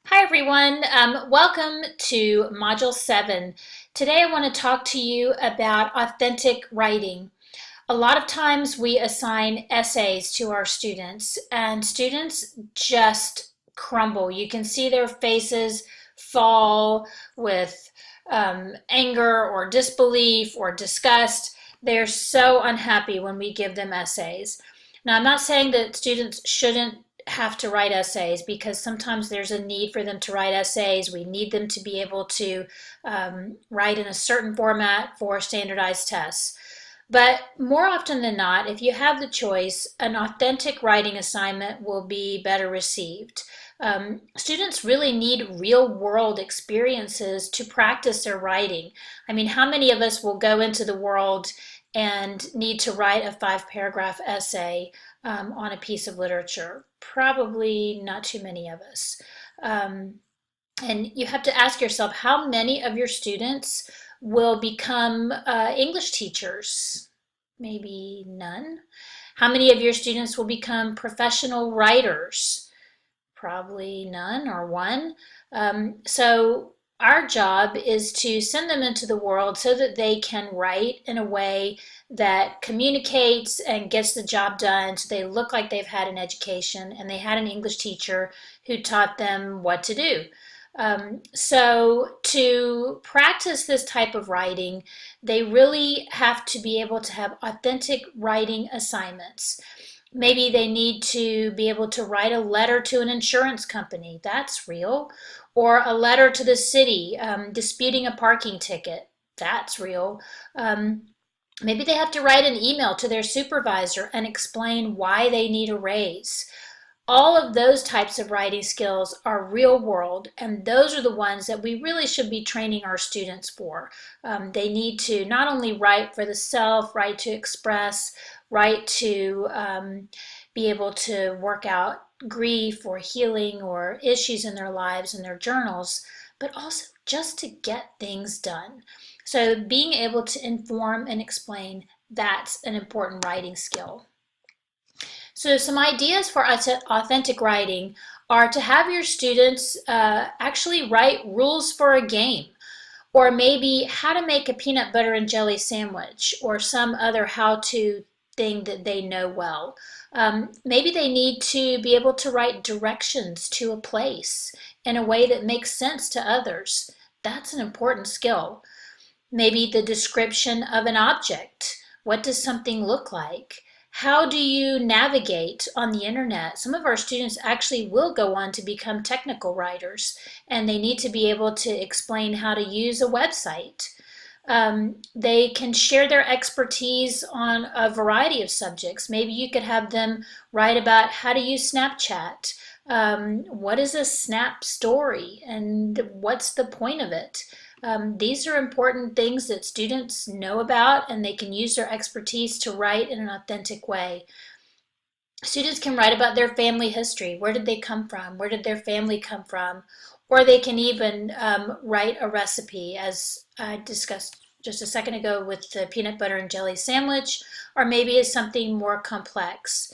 Hi everyone, welcome to Module 7. Today I want to talk to you about authentic writing. A lot of times we assign essays to our students and students just crumble. You can see their faces fall with anger or disbelief or disgust. They're so unhappy when we give them essays. Now, I'm not saying that students shouldn't have to write essays because sometimes there's a need for them to write essays. We need them to be able to write in a certain format for standardized tests. But more often than not, if you have the choice, an authentic writing assignment will be better received. Students really need real world experiences to practice their writing. I mean, how many of us will go into the world and need to write a 5-paragraph essay on a piece of literature? Probably not too many of us. And you have to ask yourself, how many of your students will become English teachers? Maybe none. How many of your students will become professional writers? Probably none or one. So our job is to send them into the world so that they can write in a way that communicates and gets the job done, so they look like they've had an education and they had an English teacher who taught them what to do. So to practice this type of writing, they really have to be able to have authentic writing assignments. Maybe they need to be able to write a letter to an insurance company. That's real. Or a letter to the city disputing a parking ticket. That's real. Maybe they have to write an email to their supervisor and explain why they need a raise. All of those types of writing skills are real world, and those are the ones that we really should be training our students for. They need to not only write for the self, write to express, write to be able to work out grief or healing or issues in their lives and their journals, but also just to get things done. So being able to inform and explain, that's an important writing skill. So some ideas for authentic writing are to have your students actually write rules for a game, or maybe how to make a peanut butter and jelly sandwich, or some other how-to thing that they know well. Maybe they need to be able to write directions to a place in a way that makes sense to others. That's an important skill. Maybe the description of an object. What does something look like? How do you navigate on the internet? Some of our students actually will go on to become technical writers, and they need to be able to explain how to use a website. They can share their expertise on a variety of subjects. Maybe you could have them write about how to use Snapchat. What is a Snap story and what's the point of it? These are important things that students know about, and they can use their expertise to write in an authentic way. Students can write about their family history. Where did they come from? Where did their family come from? Or they can even write a recipe, as I discussed just a second ago with the peanut butter and jelly sandwich, or maybe it's something more complex.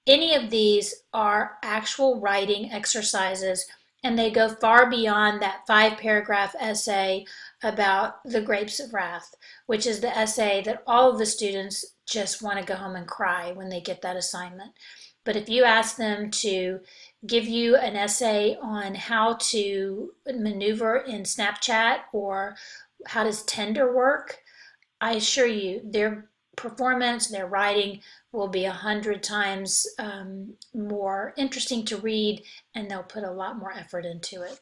Any of these are actual writing exercises, and they go far beyond that 5-paragraph essay about the grapes of wrath, which is the essay that all of the students just want to go home and cry when they get that assignment. But if you ask them to give you an essay on how to maneuver in Snapchat or how does Tinder work, I assure you their performance, their writing will be 100 times more interesting to read, and they'll put a lot more effort into it.